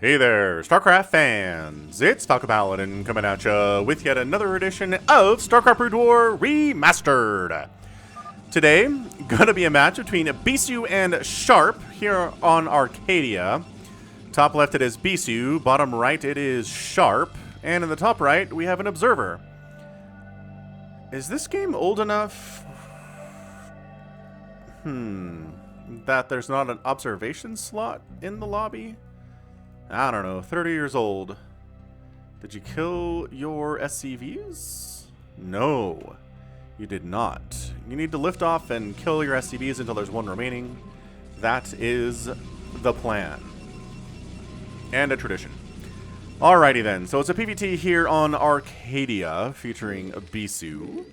Hey there, StarCraft fans! It's Paladin coming at ya with yet another edition of StarCraft Brood War Remastered. Today, gonna be a match between Bisu and Sharp here on Arcadia. Top left it is Bisu, bottom right it is Sharp, and in the top right we have an observer. Is this game old enough? That there's not an observation slot in the lobby? I don't know, 30 years old. Did you kill your SCVs? No, you did not. You need to lift off and kill your SCVs until there's one remaining. That is the plan. And a tradition. Alrighty then, so it's a PvT here on Arcadia featuring Bisu.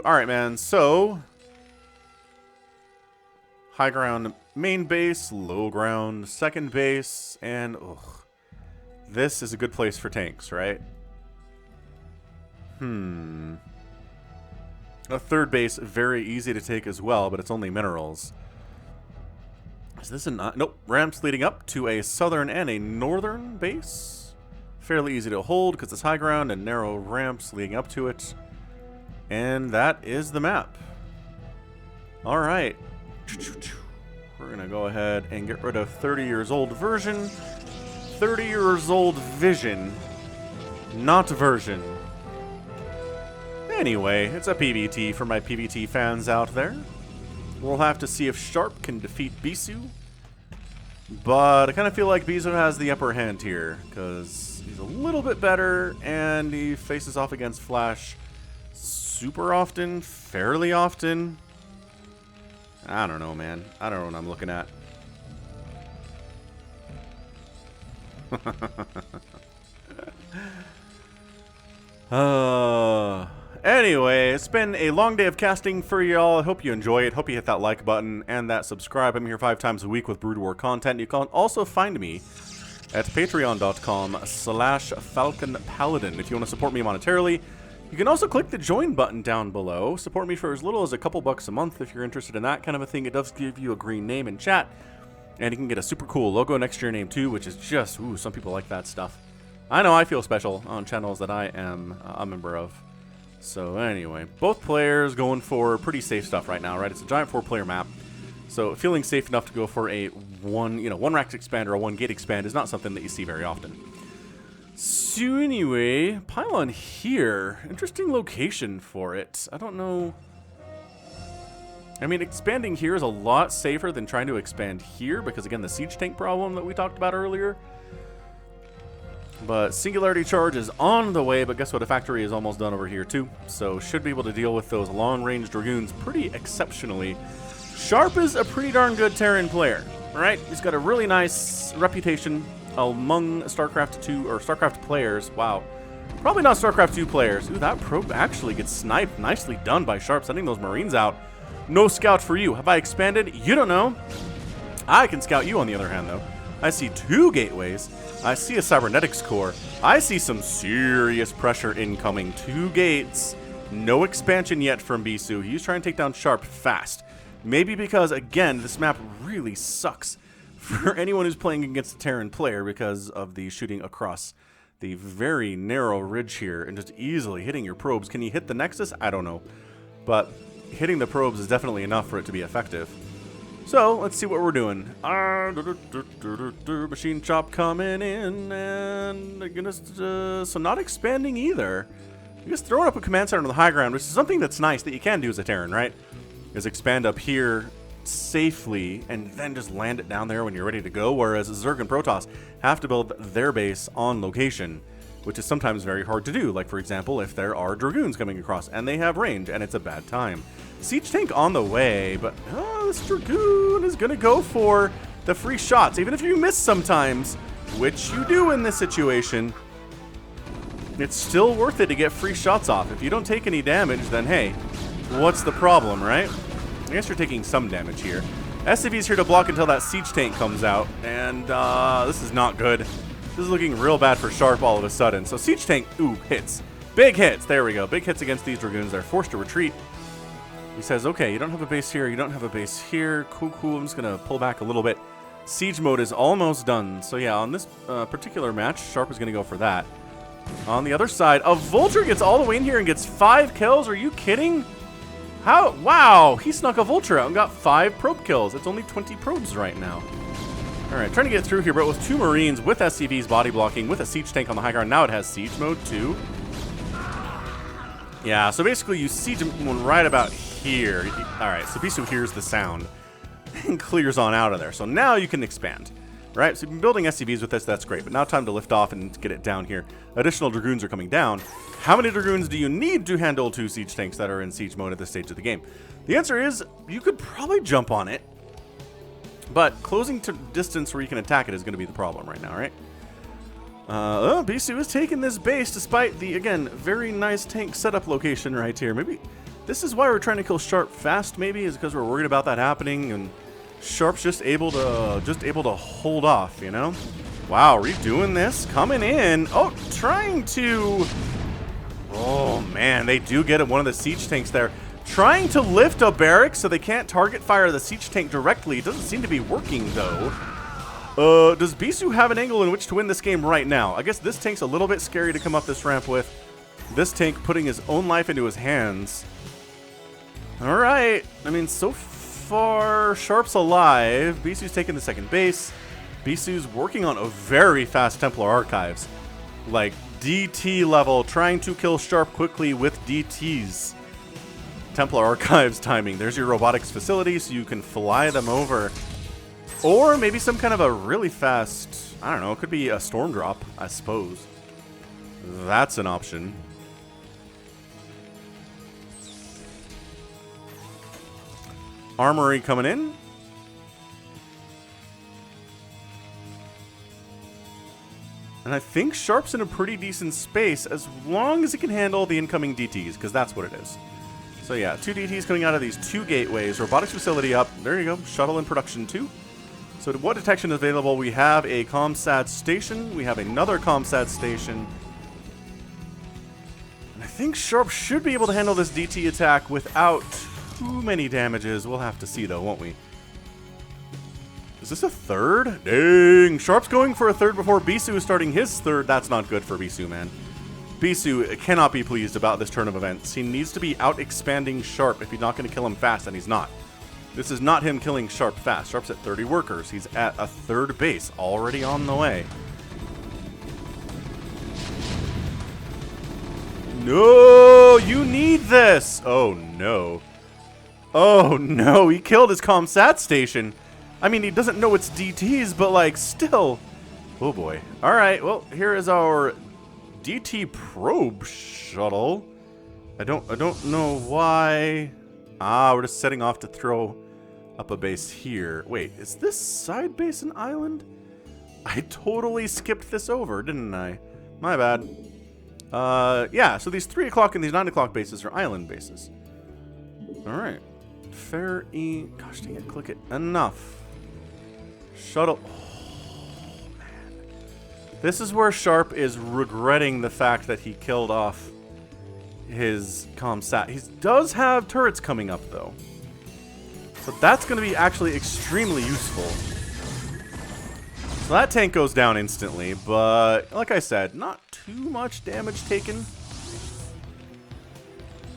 Alright man, so high ground main base, low ground second base, and this is a good place for tanks, right? A third base, very easy to take as well, but it's only minerals. Is this a nope, ramps leading up to a southern and a northern base. Fairly easy to hold because it's high ground and narrow ramps leading up to it. And that is the map. Alright. We're going to go ahead and get rid of 30 years old version. 30 years old vision. Not version. Anyway, it's a PvT for my PvT fans out there. We'll have to see if Sharp can defeat Bisu. But I kind of feel like Bisu has the upper hand here, because he's a little bit better, and he faces off against Flash super often, fairly often. I don't know, man. I don't know what I'm looking at. Anyway, it's been a long day of casting for y'all. I hope you enjoy it. Hope you hit that like button and that subscribe. I'm here 5 times a week with Brood War content. You can also find me at patreon.com/Falcon Paladin if you want to support me monetarily. You can also click the join button down below. Support me for as little as a couple bucks a month if you're interested in that kind of a thing. It does give you a green name in chat, and you can get a super cool logo next to your name too, which is just, ooh, some people like that stuff. I know I feel special on channels that I am a member of. So anyway, both players going for pretty safe stuff right now, right? It's a giant 4-player map, so feeling safe enough to go for a one rack expand or a 1 gate expand is not something that you see very often. So anyway, pylon here. Interesting location for it. I don't know. I mean, expanding here is a lot safer than trying to expand here because, again, the siege tank problem that we talked about earlier. But Singularity Charge is on the way, but guess what? A factory is almost done over here too. So should be able to deal with those long-range Dragoons pretty exceptionally. Sharp is a pretty darn good Terran player, right? He's got a really nice reputation among StarCraft 2 or StarCraft players. Wow. Probably not StarCraft 2 players. Ooh, that probe actually gets sniped. Nicely done by Sharp, sending those Marines out. No scout for you. Have I expanded? You don't know. I can scout you on the other hand, though. I see 2 gateways. I see a cybernetics core. I see some serious pressure incoming. 2 gates. No expansion yet from Bisu. He's trying to take down Sharp fast. Maybe because, again, this map really sucks for anyone who's playing against a Terran player because of the shooting across the very narrow ridge here and just easily hitting your probes. Can you hit the Nexus? I don't know. But hitting the probes is definitely enough for it to be effective. So, let's see what we're doing. Machine chop coming in, and so not expanding either. Just throwing up a command center on the high ground, which is something that's nice that you can do as a Terran, right? Is expand up here safely and then just land it down there when you're ready to go, whereas Zerg and Protoss have to build their base on location, which is sometimes very hard to do. Like, for example, if there are Dragoons coming across and they have range and it's a bad time. Siege tank on the way, but this Dragoon is going to go for the free shots. Even if you miss sometimes, which you do in this situation, it's still worth it to get free shots off. If you don't take any damage, then hey, what's the problem, right? I guess you're taking some damage here. SCV's here to block until that siege tank comes out, and this is not good. This is looking real bad for Sharp all of a sudden. So siege tank, ooh, hits. Big hits, there we go. Big hits against these Dragoons. They're forced to retreat. He says, okay, you don't have a base here, you don't have a base here. Cool, cool. I'm just going to pull back a little bit. Siege mode is almost done. So yeah, on this particular match, Sharp is going to go for that. On the other side, a Vulture gets all the way in here and gets 5 kills. Are you kidding? How? Wow, he snuck a Vulture out and got 5 probe kills. It's only 20 probes right now. All right, trying to get through here, but with 2 Marines, with SCVs body blocking, with a siege tank on the high ground. Now it has siege mode too. Yeah, so basically you siege one right about here. All right, so Bisu hears the sound and clears on out of there. So now you can expand. Right, so you've been building SCVs with this, that's great. But now time to lift off and get it down here. Additional Dragoons are coming down. How many Dragoons do you need to handle 2 siege tanks that are in siege mode at this stage of the game? The answer is, you could probably jump on it. But closing to distance where you can attack it is going to be the problem right now, right? Bisu is taking this base despite the, again, very nice tank setup location right here. Maybe this is why we're trying to kill Sharp fast, maybe, is because we're worried about that happening, and Sharp's just able to hold off, you know? Wow, redoing this, coming in. Oh, trying to. Oh man, they do get one of the siege tanks there. Trying to lift a barracks so they can't target fire the siege tank directly. It doesn't seem to be working though. Does Bisu have an angle in which to win this game right now? I guess this tank's a little bit scary to come up this ramp with. This tank putting his own life into his hands. All right, I mean, so far, Sharp's alive. Bisu's taking the second base. Bisu's working on a very fast Templar Archives. Like, DT level, trying to kill Sharp quickly with DTs. Templar Archives timing. There's your robotics facility, so you can fly them over. Or maybe some kind of a really fast, I don't know, it could be a storm drop, I suppose. That's an option. Armory coming in. And I think Sharp's in a pretty decent space as long as it can handle the incoming DTs, because that's what it is. So yeah, 2 DTs coming out of these 2 gateways. Robotics facility up. There you go. Shuttle in production too. So what detection is available? We have a ComSat station. We have another ComSat station. And I think Sharp should be able to handle this DT attack without too many damages. We'll have to see though, won't we? Is this a third? Dang! Sharp's going for a third before Bisu is starting his third. That's not good for Bisu, man. Bisu cannot be pleased about this turn of events. He needs to be out expanding Sharp if he's not going to kill him fast, and he's not. This is not him killing Sharp fast. Sharp's at 30 workers. He's at a third base, already on the way. No! You need this! Oh no. Oh no, he killed his ComSat station. I mean, he doesn't know it's DTs, but like, still. Oh boy. Alright, well, here is our DT probe shuttle. I don't know why. Ah, we're just setting off to throw up a base here. Wait, is this side base an island? I totally skipped this over, didn't I? My bad. Yeah, so these 3 o'clock and these 9 o'clock bases are island bases. Alright. Fair E. Gosh dang it, click it. Enough. Shuttle. Oh, man. This is where Sharp is regretting the fact that he killed off his ComSat. He does have turrets coming up, though. So that's going to be actually extremely useful. So that tank goes down instantly, but like I said, not too much damage taken.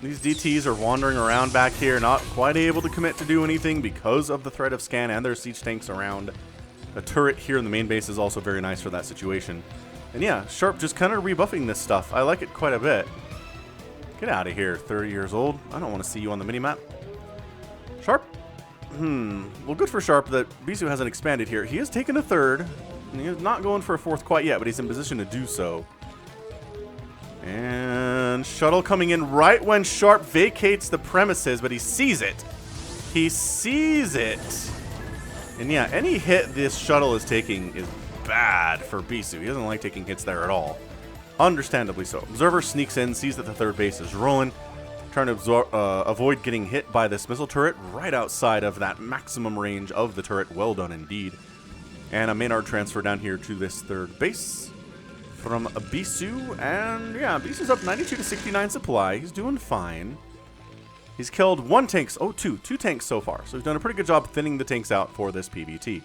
These DTs are wandering around back here, not quite able to commit to do anything because of the threat of scan and their siege tanks around. A turret here in the main base is also very nice for that situation. And yeah, Sharp just kind of rebuffing this stuff. I like it quite a bit. Get out of here, 30 years old. I don't want to see you on the minimap. Sharp? Well, good for Sharp that Bisu hasn't expanded here. He has taken a third. And he is not going for a fourth quite yet, but he's in position to do so. And shuttle coming in right when Sharp vacates the premises, but he sees it. He sees it. And yeah, any hit this shuttle is taking is bad for Bisu. He doesn't like taking hits there at all. Understandably so. Observer sneaks in, sees that the third base is rolling, trying to avoid getting hit by this missile turret right outside of that maximum range of the turret. Well done indeed. And a Maynard transfer down here to this third base from Bisu. And yeah, Bisu's up 92 to 69 supply. He's doing fine. He's killed 1 tank. Oh, two tanks so far. So he's done a pretty good job thinning the tanks out for this PvT.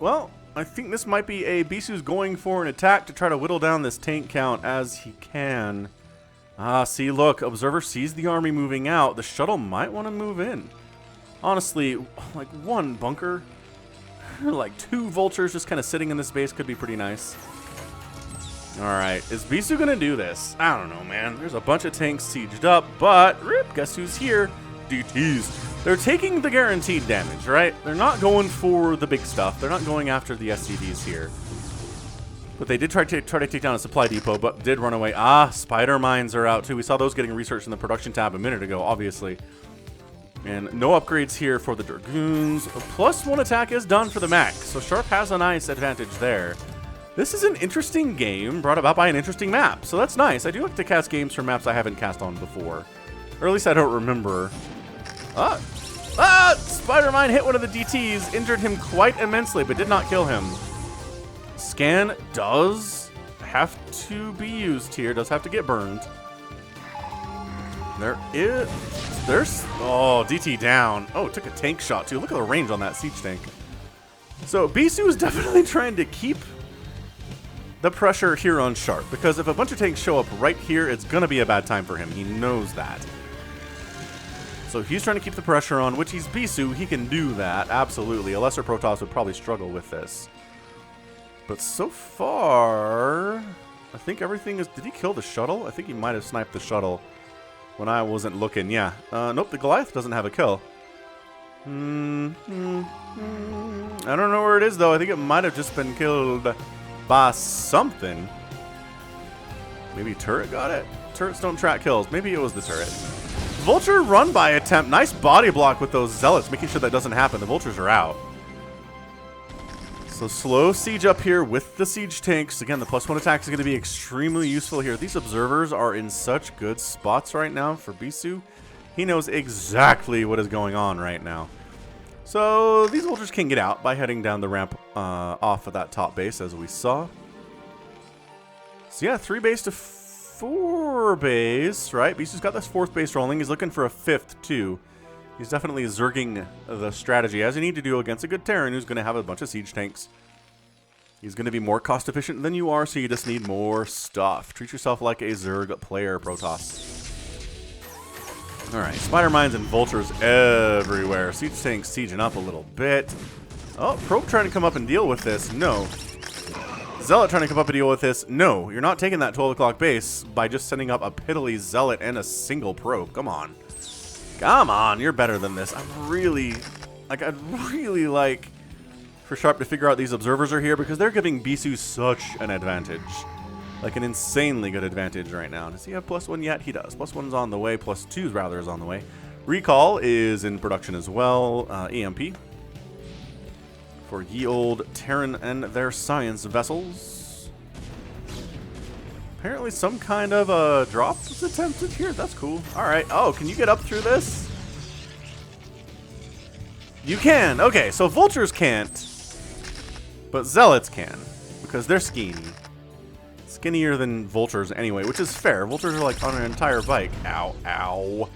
well, I think this might be a Bisu's going for an attack to try to whittle down this tank count as he can. Ah, see, look, Observer sees the army moving out. The shuttle might want to move in. Honestly, like one bunker, like 2 vultures just kind of sitting in this base could be pretty nice. Alright, is Bisu going to do this? I don't know, man. There's a bunch of tanks sieged up, but rip, guess who's here? DTs. They're taking the guaranteed damage, right? They're not going for the big stuff. They're not going after the SCVs here. But they did try to take down a supply depot, but did run away. Ah, spider mines are out too. We saw those getting researched in the production tab a minute ago, obviously. And no upgrades here for the Dragoons. A +1 attack is done for the mech, so Sharp has a nice advantage there. This is an interesting game brought about by an interesting map, so that's nice. I do like to cast games for maps I haven't cast on before. Or at least I don't remember. Spider Mine hit one of the DTs, injured him quite immensely, but did not kill him. Scan does have to be used here, does have to get burned. There's, oh, DT down. Oh, it took a tank shot too. Look at the range on that siege tank. So Bisu is definitely trying to keep the pressure here on Sharp, because if a bunch of tanks show up right here, it's going to be a bad time for him. He knows that. So he's trying to keep the pressure on, which he's Bisu. He can do that, absolutely. A lesser Protoss would probably struggle with this. But so far, I think everything is... Did he kill the shuttle? I think he might have sniped the shuttle when I wasn't looking. Yeah. Nope, the Goliath doesn't have a kill. I don't know where it is, though. I think it might have just been killed by something. Maybe turret got it? Turrets don't track kills. Maybe it was the turret. Vulture run by attempt. Nice body block with those zealots, making sure that doesn't happen. The vultures are out. So slow siege up here with the siege tanks. Again, the +1 attack is going to be extremely useful here. These observers are in such good spots right now for Bisu. He knows exactly what is going on right now. So these vultures can get out by heading down the ramp off of that top base, as we saw. So yeah, 3 base to 4 base, right? Bisu's got this 4th base rolling. He's looking for a 5th too. He's definitely zerging the strategy, as you need to do against a good Terran who's going to have a bunch of siege tanks. He's going to be more cost efficient than you are, so you just need more stuff. Treat yourself like a Zerg player, Protoss. Alright, spider mines and vultures everywhere. Siege tanks sieging up a little bit. Oh, Probe trying to come up and deal with this. No. Zealot trying to come up and deal with this. No, you're not taking that 12 o'clock base by just sending up a piddly Zealot and a single Probe. Come on. Come on, you're better than this. I'd really like for Sharp to figure out these observers are here, because they're giving Bisu such an advantage. Like an insanely good advantage right now. Does he have +1 yet? He does. +1's on the way. +2 rather is on the way. Recall is in production as well. EMP for ye old Terran and their science vessels. Apparently some kind of a drop was attempted here. That's cool. Alright. Oh, can you get up through this? You can. Okay, so vultures can't. But zealots can. Because they're skinny. Skinnier than vultures anyway, which is fair. Vultures are like on an entire bike. Ow, ow.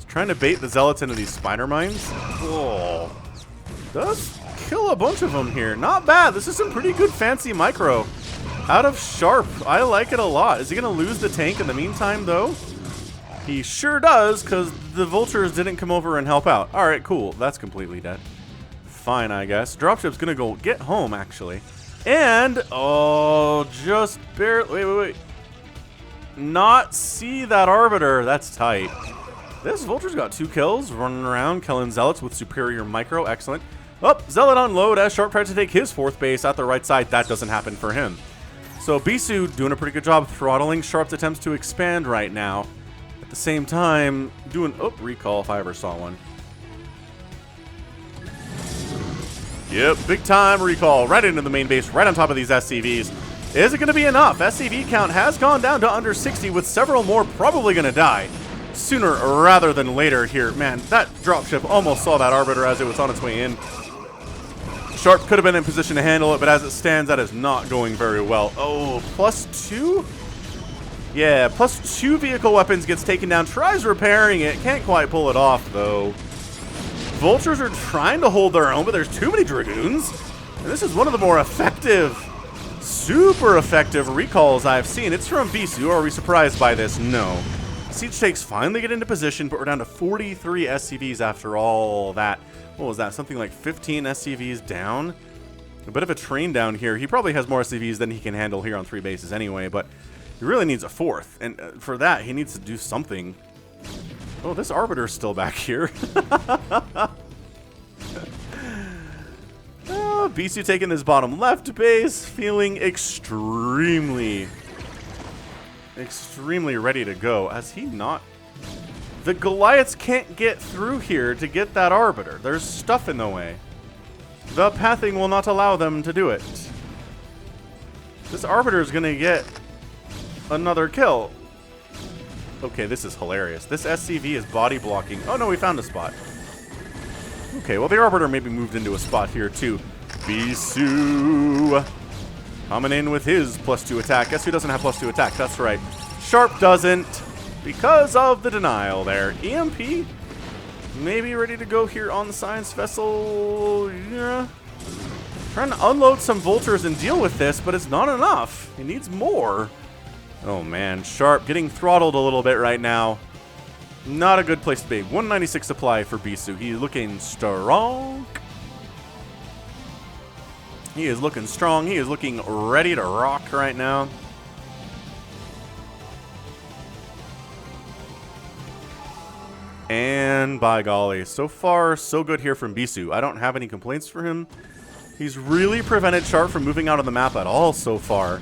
Trying to bait the zealots into these spider mines. Oh, does kill a bunch of them here. Not bad. This is some pretty good fancy micro out of Sharp. I like it a lot. Is he going to lose the tank in the meantime, though? He sure does, because the vultures didn't come over and help out. All right, cool. That's completely dead. Fine, I guess. Dropship's going to go get home, actually. And, oh, just barely. Wait. Not see that Arbiter. That's tight. This Vulture's got 2 kills, running around, killing Zealots with superior micro. Excellent. Oh, Zealot on load as Sharp tries to take his 4th base at the right side. That doesn't happen for him. So Bisu doing a pretty good job throttling Sharp's attempts to expand right now. At the same time, doing... Oh, recall if I ever saw one. Yep, big time recall. Right into the main base, right on top of these SCVs. Is it going to be enough? SCV count has gone down to under 60, with several more probably going to die sooner rather than later here. Man, that dropship almost saw that Arbiter as it was on its way in. Sharp could have been in position to handle it, but as it stands, that is not going very well. Oh, +2? Yeah, +2 vehicle weapons gets taken down. Tries repairing it. Can't quite pull it off, though. Vultures are trying to hold their own, but there's too many Dragoons. And this is one of the more effective, super effective recalls I've seen. It's from Bisu. Are we surprised by this? No. Siege tanks finally get into position, but we're down to 43 SCVs after all that. What was that? Something like 15 SCVs down? A bit of a train down here. He probably has more SCVs than he can handle here on 3 bases anyway, but he really needs a 4th. And for that, he needs to do something. Oh, this Arbiter's still back here. Oh, Bisu taking this bottom left base, feeling extremely ready to go. Has he not? The Goliaths can't get through here to get that Arbiter. There's stuff in the way. The pathing will not allow them to do it. This Arbiter is going to get another kill. Okay, this is hilarious. This SCV is body blocking. Oh no, we found a spot. Okay, well the Arbiter maybe moved into a spot here too. Bisu coming in with his +2 attack. Guess who doesn't have +2 attack? That's right. Sharp doesn't because of the denial there. EMP maybe ready to go here on the science vessel. Yeah. Trying to unload some vultures and deal with this, but it's not enough. He needs more. Oh man, Sharp getting throttled a little bit right now. Not a good place to be. 196 supply for Bisu. He's looking strong. He is looking strong. He is looking ready to rock right now. And by golly, so far so good here from Bisu. I don't have any complaints for him. He's really prevented Sharp from moving out of the map at all so far.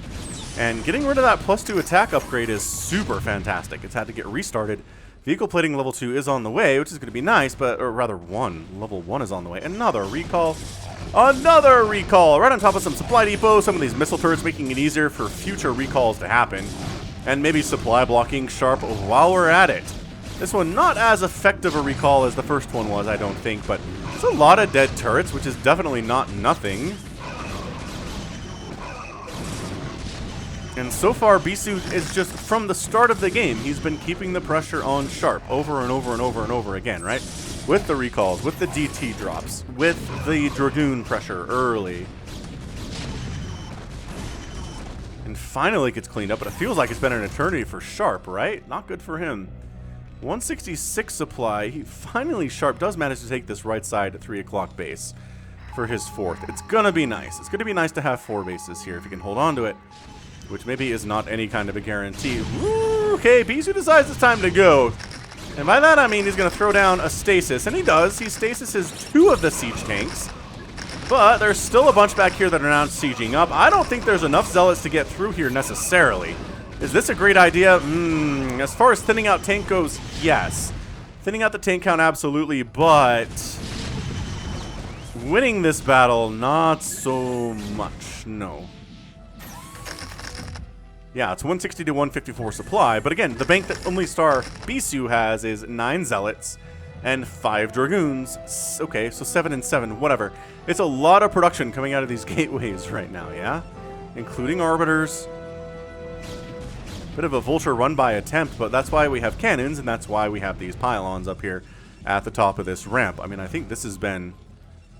And getting rid of that +2 attack upgrade is super fantastic. It's had to get restarted. Vehicle plating level 2 is on the way, which is going to be nice, but, or rather 1. Level 1 is on the way. Another recall. Another recall! Right on top of some supply depot, some of these missile turrets making it easier for future recalls to happen. And maybe supply blocking Sharp while we're at it. This one not as effective a recall as the first one was, I don't think, but it's a lot of dead turrets, which is definitely not nothing. And so far, Bisu is just, from the start of the game, he's been keeping the pressure on Sharp over and over and over and over again, right? With the recalls, with the DT drops, with the Dragoon pressure early. And finally it gets cleaned up, but it feels like it's been an eternity for Sharp, right? Not good for him. 166 supply. He finally, Sharp does manage to take this right side at 3 o'clock base for his 4th. It's gonna be nice. It's gonna be nice to have 4 bases here if he can hold on to it. Which maybe is not any kind of a guarantee. Ooh, okay, Bisu decides it's time to go. And by that I mean he's going to throw down a stasis. And he does. He stasises 2 of the siege tanks. But there's still a bunch back here that are now sieging up. I don't think there's enough zealots to get through here necessarily. Is this a great idea? As far as thinning out tank goes, yes. Thinning out the tank count, absolutely. But winning this battle, not so much. No. Yeah, it's 160 to 154 supply, but again, the bank that only star Bisu has is 9 zealots and 5 dragoons. Okay, so 7 and 7, whatever. It's a lot of production coming out of these gateways right now, yeah? Including arbiters. Bit of a vulture run-by attempt, but that's why we have cannons, and that's why we have these pylons up here at the top of this ramp. I mean, I think this has been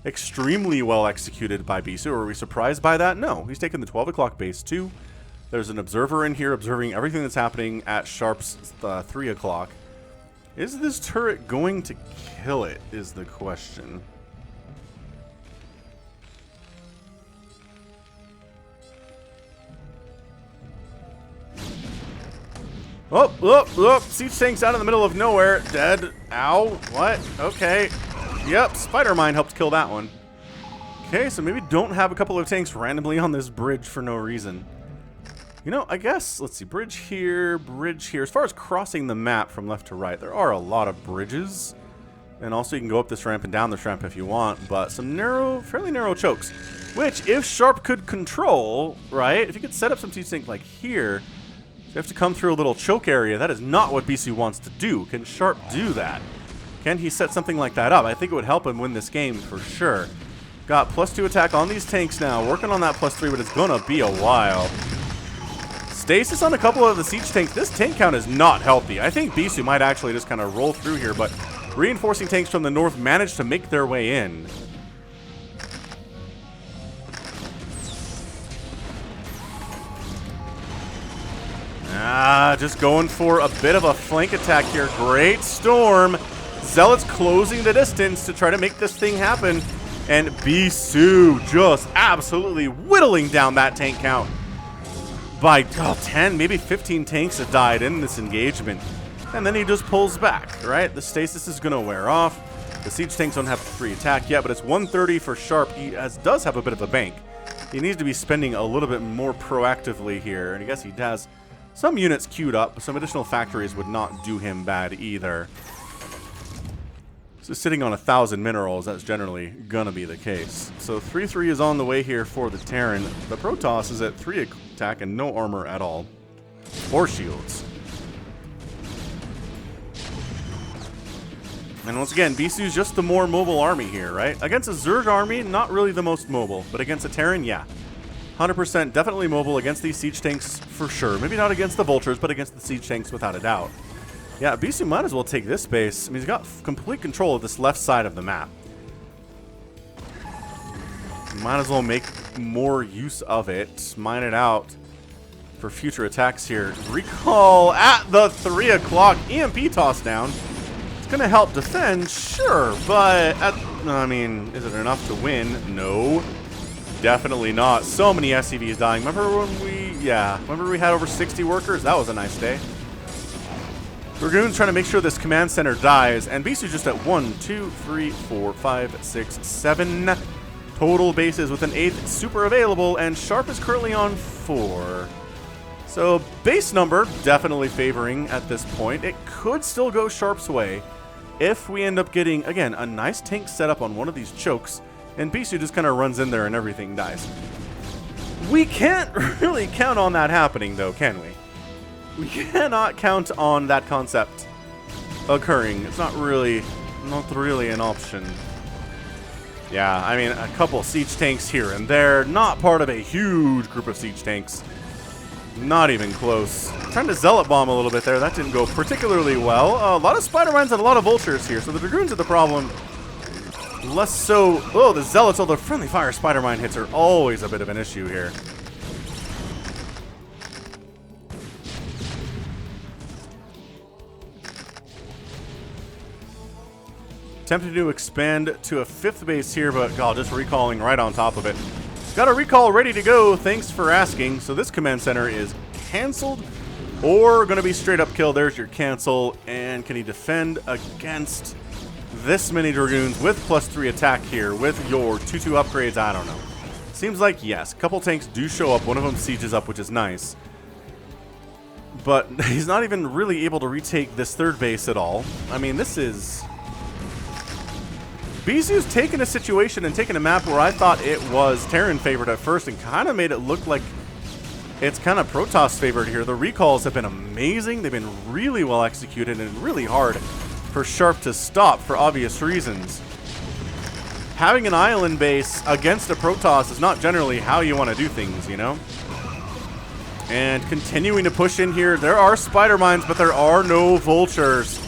extremely well executed by Bisu. Are we surprised by that? No. He's taken the 12 o'clock base too. There's an observer in here observing everything that's happening at Sharp's 3 o'clock. Is this turret going to kill it, is the question. Oh, siege tank's out in the middle of nowhere. Dead. Ow. What? Okay. Yep, Spider Mine helped kill that one. Okay, so maybe don't have a couple of tanks randomly on this bridge for no reason. You know, I guess, let's see, bridge here, bridge here. As far as crossing the map from left to right, there are a lot of bridges. And also you can go up this ramp and down this ramp if you want, but some narrow, fairly narrow chokes. Which, if Sharp could control, right, if you could set up some siege tank like here, you have to come through a little choke area. That is not what Bisu wants to do. Can Sharp do that? Can he set something like that up? I think it would help him win this game for sure. Got +2 attack on these tanks now. Working on that +3, but it's gonna be a while. Stasis on a couple of the siege tanks. This tank count is not healthy. I think Bisu might actually just kind of roll through here, but reinforcing tanks from the north managed to make their way in. Just going for a bit of a flank attack here. Great storm. Zealots closing the distance to try to make this thing happen. And Bisu just absolutely whittling down that tank count. By 10, maybe 15 tanks have died in this engagement. And then he just pulls back, right? The stasis is going to wear off. The siege tanks don't have free attack yet, but it's 130 for Sharp. He does have a bit of a bank. He needs to be spending a little bit more proactively here. And I guess he has some units queued up. Some additional factories would not do him bad either. So sitting on 1,000 minerals, that's generally going to be the case. So 3-3 is on the way here for the Terran. The Protoss is at 3 attack and no armor at all. Or shields. And once again, Bisu's just the more mobile army here, right? Against a Zerg army, not really the most mobile. But against a Terran, yeah. 100% definitely mobile against these siege tanks for sure. Maybe not against the vultures, but against the siege tanks without a doubt. Yeah, Bisu might as well take this base. I mean, he's got complete control of this left side of the map. Might as well make more use of it. Mine it out for future attacks here. Recall at the 3 o'clock. EMP toss down. It's going to help defend, sure, but I mean, is it enough to win? No. Definitely not. So many SCVs dying. Remember when we had over 60 workers? That was a nice day. Dragoon's trying to make sure this command center dies, and Bisu's just at 1, 2, 3, 4, 5, 6, 7 total bases with an 8th super available, and Sharp is currently on 4. So base number definitely favoring at this point. It could still go Sharp's way if we end up getting, again, a nice tank set up on one of these chokes, and Bisu just kind of runs in there and everything dies. We can't really count on that happening, though, can we? We cannot count on that concept occurring. It's not really an option. Yeah, I mean, a couple siege tanks here and there. Not part of a huge group of siege tanks. Not even close. Trying to zealot bomb a little bit there. That didn't go particularly well. A lot of spider mines and a lot of vultures here. So the dragoons are the problem. Less so. Oh, the zealots, although friendly fire spider mine hits are always a bit of an issue here. Tempted to expand to a 5th base here, but God, just recalling right on top of it. Got a recall ready to go, thanks for asking. So this command center is canceled or going to be straight up killed. There's your cancel. And can he defend against this many dragoons with +3 attack here with your 2-2 upgrades? I don't know. Seems like yes. A couple tanks do show up. One of them sieges up, which is nice. But he's not even really able to retake this 3rd base at all. I mean, this is... Bisu's taken a situation and taken a map where I thought it was Terran favored at first and kind of made it look like it's kind of Protoss favored here. The recalls have been amazing. They've been really well executed and really hard for Sharp to stop for obvious reasons. Having an island base against a Protoss is not generally how you want to do things, you know? And continuing to push in here. There are spider mines, but there are no vultures.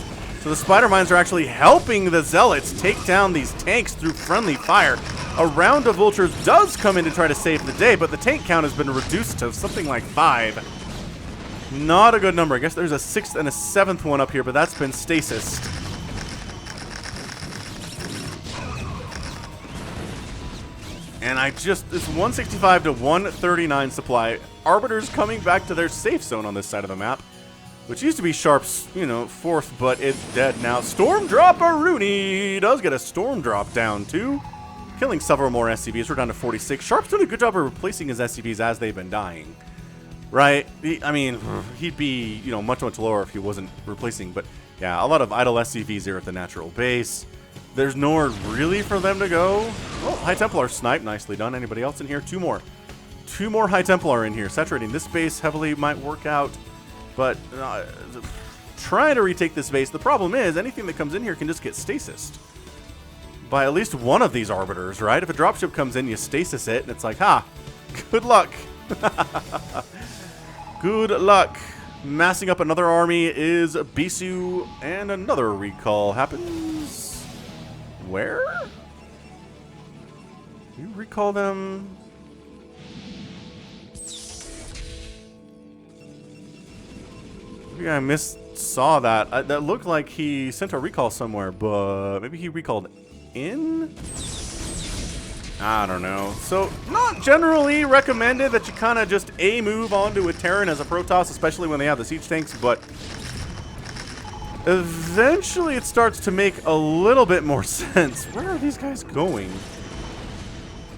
So the spider mines are actually helping the zealots take down these tanks through friendly fire. A round of vultures does come in to try to save the day, but the tank count has been reduced to something like 5. Not a good number. I guess there's a 6th and a 7th one up here, but that's been stasised. And it's 165 to 139 supply. Arbiters coming back to their safe zone on this side of the map. Which used to be Sharp's, 4th, but it's dead now. Storm Drop-a-Rooney does get a Storm Drop down, too. Killing several more SCVs. We're down to 46. Sharp's doing a good job of replacing his SCVs as they've been dying. Right? He'd be, much, much lower if he wasn't replacing. But, yeah, a lot of idle SCVs here at the natural base. There's nowhere really for them to go. Oh, High Templar snipe. Nicely done. Anybody else in here? 2 more. 2 more High Templar in here. Saturating this base heavily might work out. But trying to retake this base, the problem is anything that comes in here can just get stasised by at least one of these arbiters, right? If a dropship comes in, you stasis it, and it's like, ha, good luck. Good luck. Massing up another army is Bisu, and another recall happens. Where? You recall them? Maybe I saw that. That looked like he sent a recall somewhere, but maybe he recalled in? I don't know. So, not generally recommended that you kind of just move onto a Terran as a Protoss, especially when they have the siege tanks, but eventually it starts to make a little bit more sense. Where are these guys going?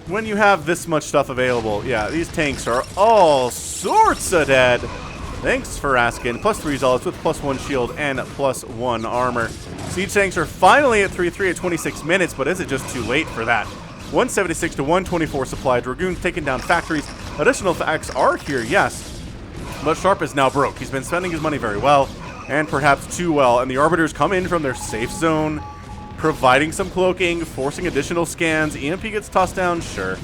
When you have this much stuff available, yeah, these tanks are all sorts of dead. Thanks for asking. +3 zealots with +1 shield and +1 armor. Siege tanks are finally at 3-3 at 26 minutes, but is it just too late for that? 176 to 124 supply. Dragoons taking down factories. Additional facts are here, yes. But Sharp is now broke. He's been spending his money very well, and perhaps too well. And the Arbiters come in from their safe zone, providing some cloaking, forcing additional scans. EMP gets tossed down, sure.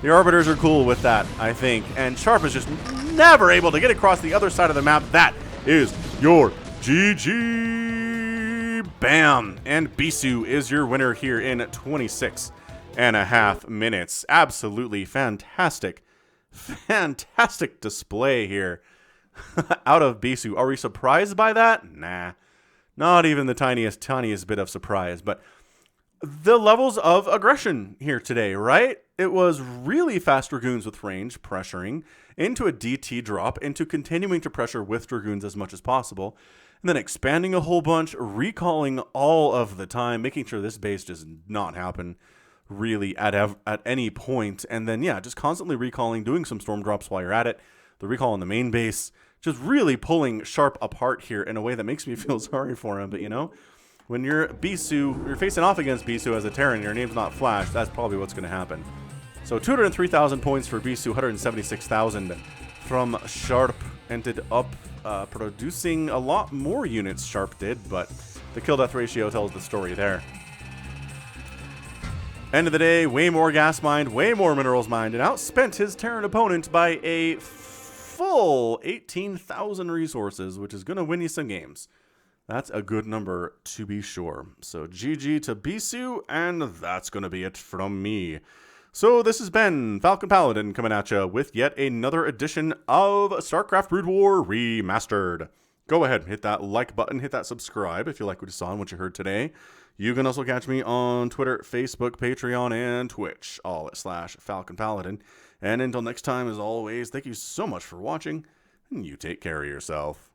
The Arbiters are cool with that, I think. And Sharp is just never able to get across the other side of the map. That is your GG. Bam. And Bisu is your winner here in 26.5 minutes. Absolutely fantastic. Fantastic display here out of Bisu. Are we surprised by that? Nah. Not even the tiniest bit of surprise. But the levels of aggression here today, right? It was really fast Dragoons with range, pressuring, into a DT drop, into continuing to pressure with Dragoons as much as possible, and then expanding a whole bunch, recalling all of the time, making sure this base does not happen really at any point, and then, yeah, just constantly recalling, doing some storm drops while you're at it, the recall on the main base, just really pulling Sharp apart here in a way that makes me feel sorry for him, but you know, when you're Bisu, you're facing off against Bisu as a Terran, your name's not Flash, that's probably what's going to happen. So 203,000 points for Bisu, 176,000 from Sharp. Ended up producing a lot more units Sharp did, but the kill-death ratio tells the story there. End of the day, way more gas mined, way more minerals mined, and outspent his Terran opponent by a full 18,000 resources, which is going to win you some games. That's a good number to be sure. So GG to Bisu, and that's going to be it from me. So this has been Falcon Paladin coming at you with yet another edition of StarCraft Brood War Remastered. Go ahead and hit that like button, hit that subscribe if you like what you saw and what you heard today. You can also catch me on Twitter, Facebook, Patreon, and Twitch, all at /Falcon Paladin. And until next time, as always, thank you so much for watching, and you take care of yourself.